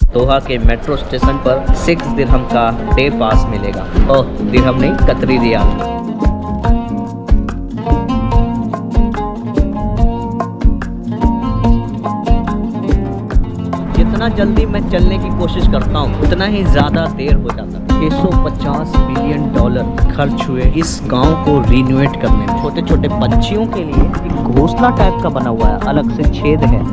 दोहा के metro station पर 6 दिरहम का डे पास मिलेगा। ओह, दिरहम नहीं, कतरी रियाल। जितना जल्दी मैं चलने की कोशिश करता हूँ उतना ही ज़्यादा देर हो जाता है। 650 मिलियन डॉलर खर्च हुए इस गांव को रिनोवेट करने में। छोटे छोटे पक्षियों के लिए एक घोंसला टाइप का बना हुआ है, अलग से छेद है।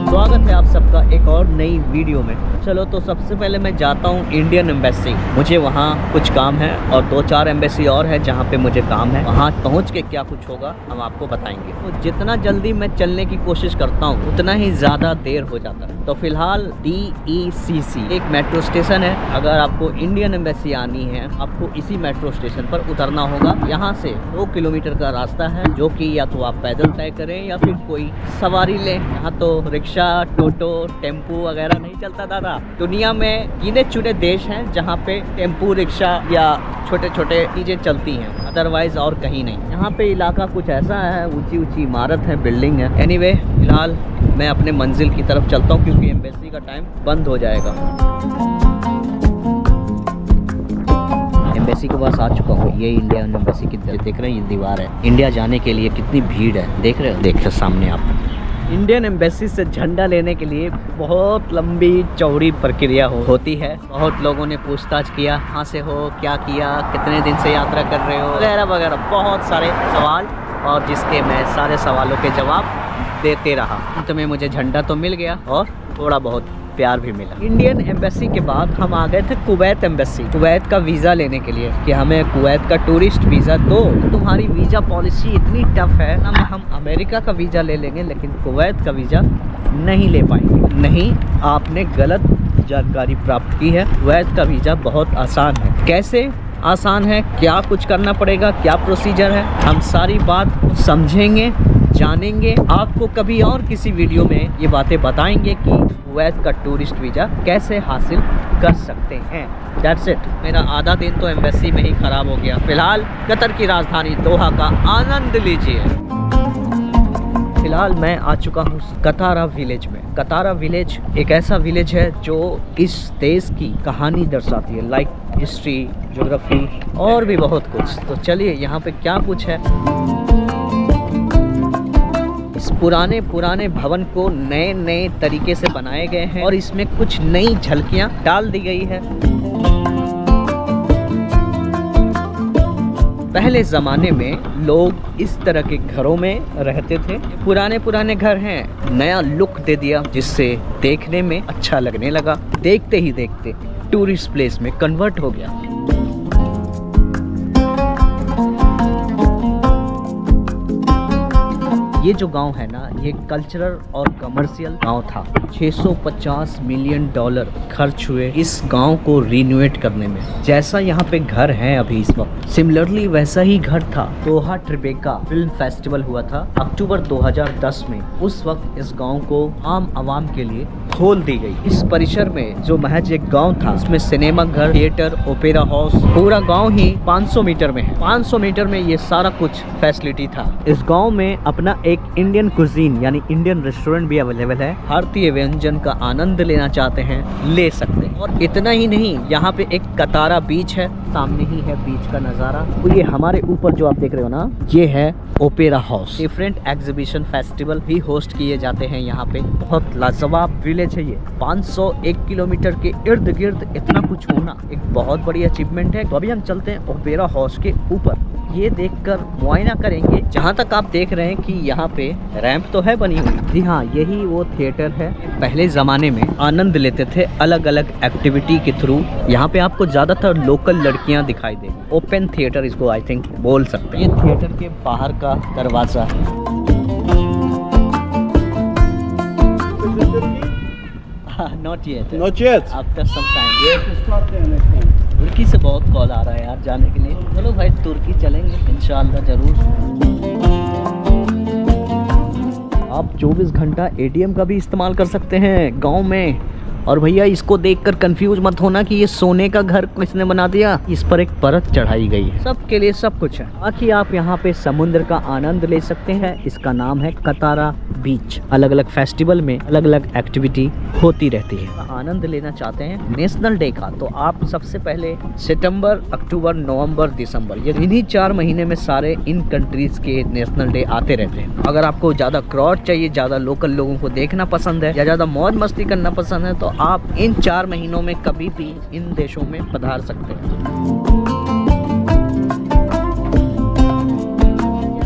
स्वागत है आप सबका एक और नई वीडियो में। चलो तो सबसे पहले मैं जाता हूँ इंडियन एम्बेसी। मुझे वहाँ कुछ काम है और 2-4 एम्बेसी और है जहाँ पे मुझे काम है। वहाँ पहुँच के क्या कुछ होगा हम आपको बताएंगे। तो जितना जल्दी मैं चलने की कोशिश करता हूँ उतना ही ज़्यादा देर हो जाता है। तो फिलहाल DECC एक मेट्रो स्टेशन है। अगर आपको इंडियन एम्बेसी आनी है आपको इसी मेट्रो स्टेशन पर उतरना होगा। यहाँ से 2 किलोमीटर का रास्ता है, जो कि या तो आप पैदल तय करें या फिर कोई सवारी लें। यहाँ तो रिक्शा, टोटो, टेम्पू वगैरह नहीं चलता दादा। दुनिया में गिने चुने देश हैं जहाँ पे टेम्पू, रिक्शा या छोटे छोटे चीज़ें चलती हैं, अदरवाइज और कहीं नहीं। यहाँ पे इलाका कुछ ऐसा है, ऊंची ऊंची इमारत है, बिल्डिंग है। एनीवे, फिलहाल मैं अपने मंजिल की तरफ चलता हूँ क्योंकि एम्बेसी का टाइम बंद हो जाएगा। एम्बेसी के पास आ चुका हूँ। ये इंडियन एम्बेसी की देख रहे हैं, ये दीवार है। इंडिया जाने के लिए कितनी भीड़ है, देख रहे हो, देखिए सामने आप। इंडियन एम्बेसी से झंडा लेने के लिए बहुत लंबी चौड़ी प्रक्रिया होती है। बहुत लोगों ने पूछताछ किया, कहाँ से हो, क्या किया, कितने दिन से यात्रा कर रहे हो, वगैरह वगैरह, बहुत सारे सवाल, और जिसके मैं सारे सवालों के जवाब देते रहा। अंत में मुझे झंडा तो मिल गया और थोड़ा बहुत प्यार भी मिला। इंडियन एम्बेसी के बाद हम आ गए थे कुवैत एम्बेसी, कुवैत का वीज़ा लेने के लिए कि हमें कुवैत का टूरिस्ट वीज़ा दो। तुम्हारी वीज़ा पॉलिसी इतनी टफ है ना, हम अमेरिका का वीज़ा ले लेंगे लेकिन कुवैत का वीज़ा नहीं ले पाएंगे। नहीं, आपने गलत जानकारी प्राप्त की है। कुवैत का वीज़ा बहुत आसान है। कैसे आसान है, क्या कुछ करना पड़ेगा, क्या प्रोसीजर है, हम सारी बात समझेंगे, जानेंगे। आपको कभी और किसी वीडियो में ये बातें बताएंगे कि कुवैत का टूरिस्ट वीज़ा कैसे हासिल कर सकते हैं। That's it। मेरा आधा दिन तो एम्बेसी में ही ख़राब हो गया। फिलहाल कतर की राजधानी दोहा का आनंद लीजिए। फिलहाल मैं आ चुका हूँ कतारा विलेज में। कतारा विलेज एक ऐसा विलेज है जो इस देश की कहानी दर्शाती है, लाइक हिस्ट्री, ज्योग्राफी और भी बहुत कुछ। तो चलिए यहाँ पे क्या कुछ है। इस पुराने भवन को नए तरीके से बनाए गए हैं और इसमें कुछ नई झलकियां डाल दी गई है। पहले ज़माने में लोग इस तरह के घरों में रहते थे। पुराने घर हैं, नया लुक दे दिया जिससे देखने में अच्छा लगने लगा। देखते ही देखते टूरिस्ट प्लेस में कन्वर्ट हो गया। ये जो गांव है ना, ये कल्चरल और कमर्शियल गांव था। 650 मिलियन डॉलर खर्च हुए इस गांव को रिनोवेट करने में। जैसा यहाँ पे घर है अभी इस वक्त, सिमिलरली वैसा ही घर था। दोहा ट्रिबेका फिल्म फेस्टिवल हुआ था अक्टूबर 2010 में। उस वक्त इस गांव को आम आवाम के लिए खोल दी गई। इस परिसर में जो महज एक गांव था, उसमें सिनेमा घर, थिएटर, ओपेरा हाउस, पूरा गांव ही 500 मीटर में है। 500 मीटर में ये सारा कुछ फैसिलिटी था। इस गांव में अपना एक इंडियन कुजीन यानी इंडियन रेस्टोरेंट भी अवेलेबल है। भारतीय व्यंजन का आनंद लेना चाहते हैं, ले सकते हैं। और इतना ही नहीं, यहाँ पे एक कतारा बीच है, सामने ही है बीच का नज़ारा। तो ये हमारे ऊपर जो आप देख रहे हो ना, ये है opera house. Different exhibition festival भी होस्ट किए जाते हैं यहाँ पे। बहुत लाजवाब विलेज है ये। 501 किलोमीटर के इर्द गिर्द इतना कुछ होना एक बहुत बड़ी अचीवमेंट है। तो अभी हम चलते हैं ओपेरा हाउस के ऊपर। ये देखकर मुआयना करेंगे। जहाँ तक आप देख रहे हैं कि यहाँ पे रैंप तो है बनी हुई। जी हाँ, यही वो थिएटर है। पहले ज़माने में आनंद लेते थे अलग अलग एक्टिविटी के थ्रू। यहाँ पे आपको ज़्यादातर लोकल लड़कियाँ दिखाई देंगी। ओपन थिएटर इसको आई थिंक बोल सकते हैं। ये थिएटर के बाहर का दरवाज़ा है। Not yet. Not yet. After some time. Yes, to start there next time. तुर्की से बहुत कॉल आ रहा है यार जाने के लिए। चलो भाई, तुर्की चलेंगे इंशाअल्लाह ज़रूर। आप 24 घंटा ATM का भी इस्तेमाल कर सकते हैं गांव में। और भैया इसको देखकर कंफ्यूज मत होना कि ये सोने का घर किसने बना दिया, इस पर एक परत चढ़ाई गई है। सबके लिए सब कुछ है। बाकी आप यहाँ पे समुद्र का आनंद ले सकते हैं। इसका नाम है कतारा बीच। अलग अलग फेस्टिवल में अलग अलग एक्टिविटी होती रहती है। आनंद लेना चाहते हैं नेशनल डे का, तो आप सबसे पहले सितंबर, अक्टूबर, नवंबर, दिसंबर, ये इन्हीं 4 महीने में सारे इन कंट्रीज के नेशनल डे आते रहते हैं। अगर आपको ज्यादा क्राउड चाहिए, ज्यादा लोकल लोगों को देखना पसंद है या ज्यादा मौज मस्ती करना पसंद है, तो आप इन 4 महीनों में कभी भी इन देशों में पधार सकते हैं।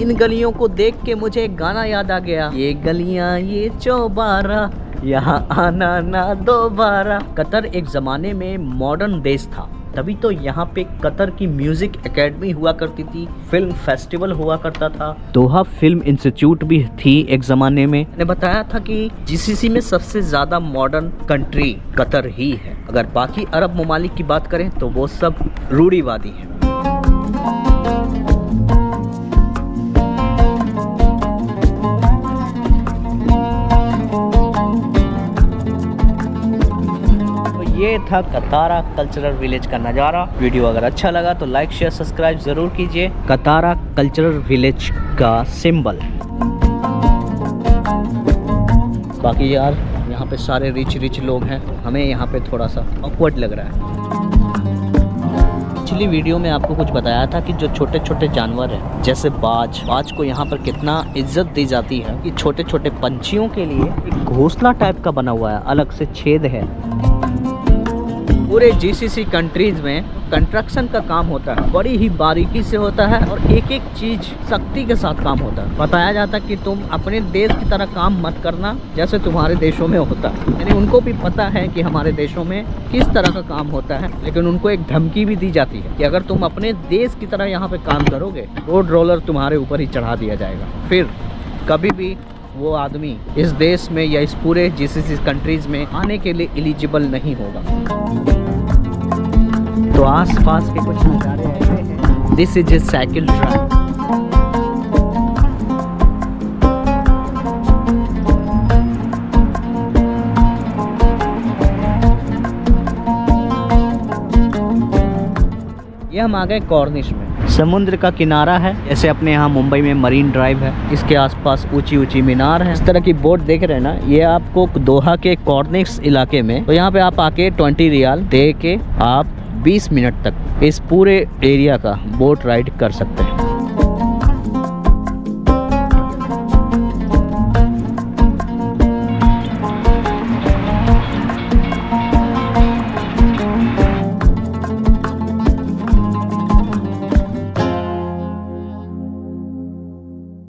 इन गलियों को देख के मुझे एक गाना याद आ गया, ये गलियां ये चौबारा, यहाँ आना ना दोबारा। कतर एक जमाने में मॉडर्न देश था, तभी तो यहाँ पे कतर की म्यूजिक एकेडमी हुआ करती थी, फिल्म फेस्टिवल हुआ करता था, दोहा फिल्म इंस्टीट्यूट भी थी एक जमाने में। मैंने बताया था कि जीसीसी में सबसे ज्यादा मॉडर्न कंट्री कतर ही है। अगर बाकी अरब ममालिक की बात करें तो वो सब रूढ़िवादी है। ये था कतारा कल्चरल विलेज का नज़ारा। वीडियो अगर अच्छा लगा तो लाइक शेयर सब्सक्राइब ज़रूर कीजिए। कतारा कल्चरल विलेज का सिंबल। बाकी यार यहाँ पे सारे रिच लोग हैं, हमें यहाँ पे थोड़ा सा ऑकवर्ड लग रहा है। पिछली वीडियो में आपको कुछ बताया था कि जो छोटे छोटे जानवर हैं जैसे बाज को यहाँ पर कितना इज्जत दी जाती है कि छोटे छोटे पंछियों के लिए एक घोंसला टाइप का बना हुआ है, अलग से छेद है। पूरे जीसीसी कंट्रीज में कंस्ट्रक्शन का काम होता है, बड़ी ही बारीकी से होता है और एक एक चीज सख्ती के साथ काम होता है। बताया जाता है कि तुम अपने देश की तरह काम मत करना जैसे तुम्हारे देशों में होता है। यानी उनको भी पता है कि हमारे देशों में किस तरह का काम होता है, लेकिन उनको एक धमकी भी दी जाती है कि अगर तुम अपने देश की तरह यहाँ पे काम करोगे, रोड रोलर तुम्हारे ऊपर ही चढ़ा दिया जाएगा। फिर कभी भी वो आदमी इस देश में या इस पूरे जीसीसी कंट्रीज में आने के लिए एलिजिबल नहीं होगा। तो आसपास के कुछ नज़ारे ऐसे हैं। This is a cycle track. ये हम आ गए कॉर्निश में। समुद्र का किनारा है, जैसे अपने यहाँ मुंबई में मरीन ड्राइव है, इसके आसपास ऊंची ऊंची मीनार है। इस तरह की बोट देख रहे हैं ना, ये आपको दोहा के कॉर्निश इलाके में, तो यहाँ पे आप आके 20 रियाल दे के आप 20 मिनट तक इस पूरे एरिया का बोट राइड कर सकते हैं।